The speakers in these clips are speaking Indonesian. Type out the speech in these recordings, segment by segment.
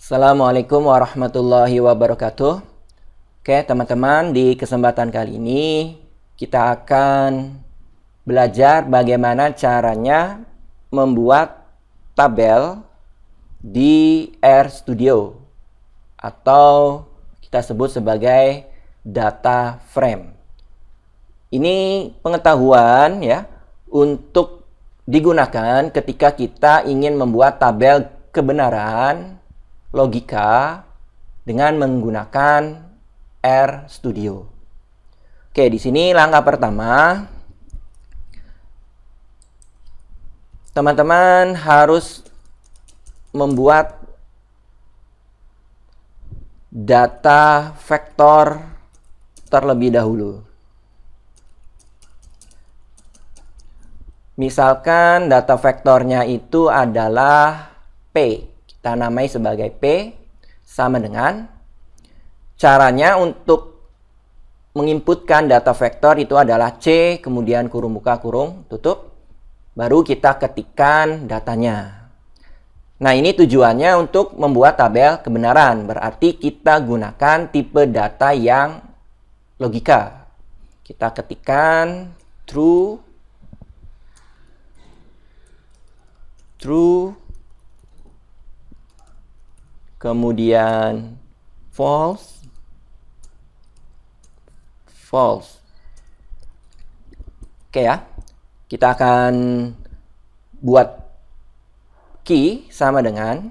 Assalamualaikum warahmatullahi wabarakatuh. Oke, teman-teman, di kesempatan kali ini kita akan belajar bagaimana caranya membuat tabel di RStudio atau kita sebut sebagai data frame. Ini pengetahuan ya untuk digunakan ketika kita ingin membuat tabel kebenaran logika dengan menggunakan RStudio. Oke, di sini langkah pertama, teman-teman harus membuat data vektor terlebih dahulu. Misalkan data vektornya itu adalah P. Kita namai sebagai P sama dengan caranya untuk menginputkan data vektor itu adalah C, kemudian kurung buka, kurung tutup. Baru kita ketikkan datanya. Nah, ini tujuannya untuk membuat tabel kebenaran. Berarti kita gunakan tipe data yang logika. Kita ketikkan true, kemudian false. Oke ya, kita akan buat key sama dengan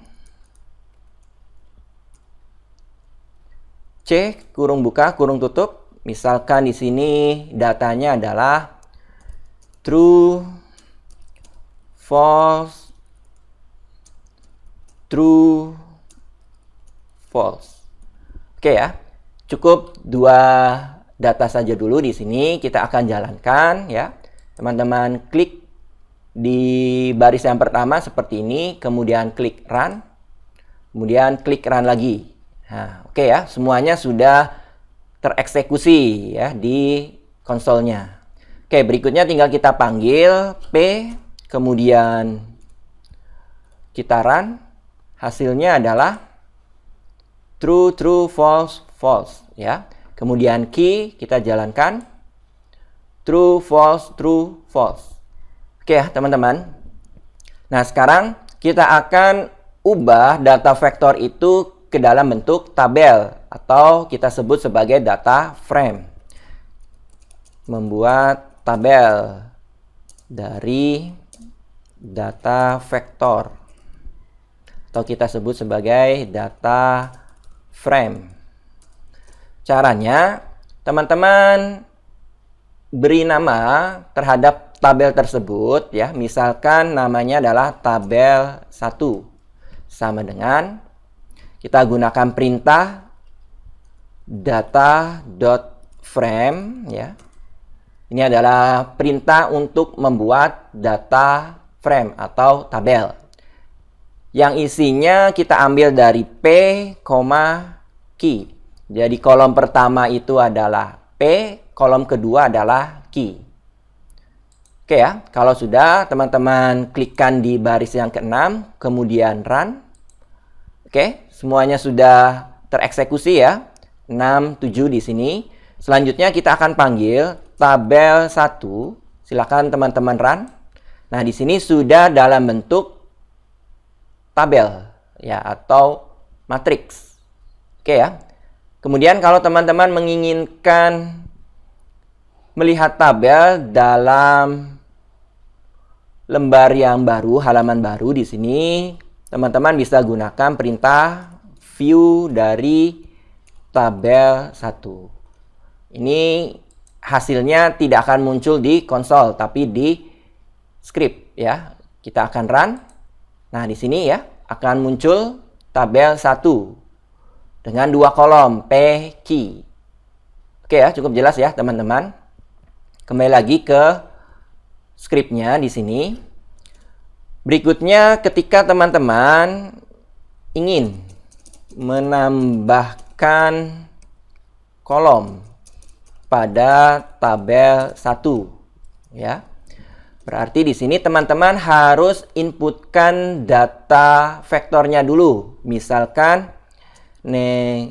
C, kurung buka, kurung tutup. Misalkan di sini datanya adalah true, false, true, false. Oke ya, cukup dua data saja dulu di sini. Kita akan jalankan ya. Teman-teman klik di baris yang pertama seperti ini, kemudian klik run, kemudian klik run lagi. Nah, oke ya, semuanya sudah tereksekusi ya di konsolnya. Oke, berikutnya tinggal kita panggil P, kemudian kita run. Hasilnya adalah true, true, false, false ya. Kemudian key kita jalankan true, false, true, false. Oke ya, teman-teman. Nah, sekarang kita akan ubah data vektor itu ke dalam bentuk tabel atau kita sebut sebagai data frame. Membuat tabel dari data vektor atau kita sebut sebagai data frame. Caranya, teman-teman beri nama terhadap tabel tersebut ya. Misalkan namanya adalah tabel 1. Sama dengan kita gunakan perintah data.frame ya. Ini adalah perintah untuk membuat data frame atau tabel. Yang isinya kita ambil dari P, key. Jadi kolom pertama itu adalah P, kolom kedua adalah key. Oke ya, kalau sudah teman-teman klikkan di baris yang ke-6, kemudian run. Oke, semuanya sudah tereksekusi ya. 6, 7 di sini. Selanjutnya kita akan panggil tabel 1. Silakan teman-teman run. Nah, di sini sudah dalam bentuk tabel ya atau matriks. Oke ya. Kemudian kalau teman-teman menginginkan melihat tabel dalam lembar yang baru, halaman baru di sini, teman-teman bisa gunakan perintah view dari tabel 1. Ini hasilnya tidak akan muncul di konsol tapi di script ya. Kita akan run. Nah, di sini ya akan muncul tabel 1 dengan 2 kolom P, key. Oke ya, cukup jelas ya teman-teman. Kembali lagi ke scriptnya di sini. Berikutnya ketika teman-teman ingin menambahkan kolom pada tabel 1 ya. Berarti di sini teman-teman harus inputkan data vektornya dulu. Misalkan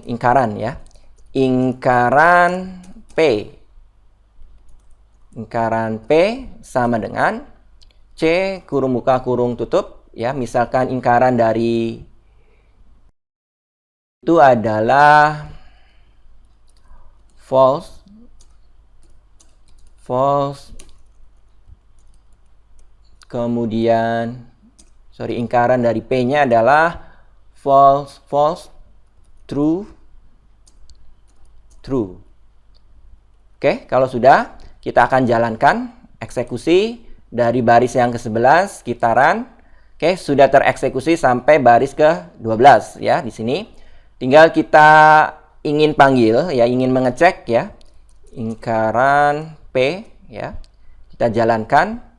ingkaran ya. Ingkaran P. Ingkaran P sama dengan C kurung buka kurung tutup ya. Misalkan ingkaran dari itu adalah false. Kemudian ingkaran dari P-nya adalah false, true. Oke, kalau sudah, kita akan jalankan eksekusi dari baris yang ke-11 kita run. Oke, sudah tereksekusi sampai baris ke-12 ya di sini. Tinggal kita ingin panggil ya, ingin mengecek ya. Ingkaran P ya. Kita jalankan.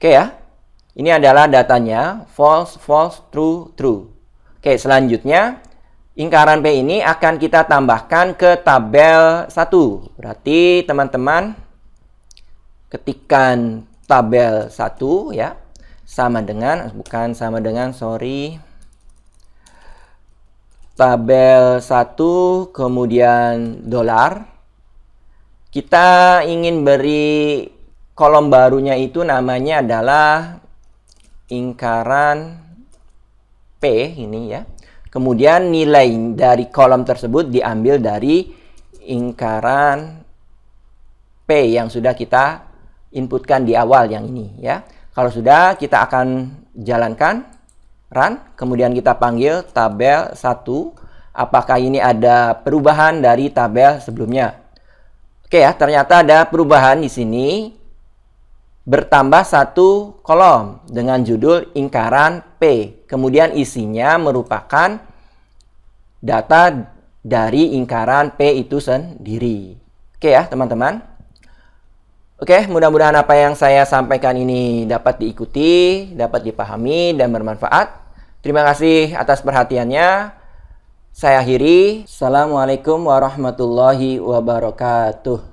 Oke ya, ini adalah datanya false, true. Oke, selanjutnya ingkaran P ini akan kita tambahkan ke tabel 1. Berarti teman-teman ketikkan tabel 1 ya, tabel 1 kemudian $. Kita ingin beri kolom barunya itu namanya adalah ingkaran P ini ya. Kemudian nilai dari kolom tersebut diambil dari ingkaran P yang sudah kita inputkan di awal yang ini ya. Kalau sudah, kita akan jalankan run, kemudian kita panggil tabel 1. Apakah ini ada perubahan dari tabel sebelumnya? Oke ya, ternyata ada perubahan di sini. Bertambah 1 kolom dengan judul ingkaran P. Kemudian isinya merupakan data dari ingkaran P itu sendiri. Oke ya teman-teman. Oke, mudah-mudahan apa yang saya sampaikan ini dapat diikuti, dapat dipahami, dan bermanfaat. Terima kasih atas perhatiannya. Saya akhiri. Assalamualaikum warahmatullahi wabarakatuh.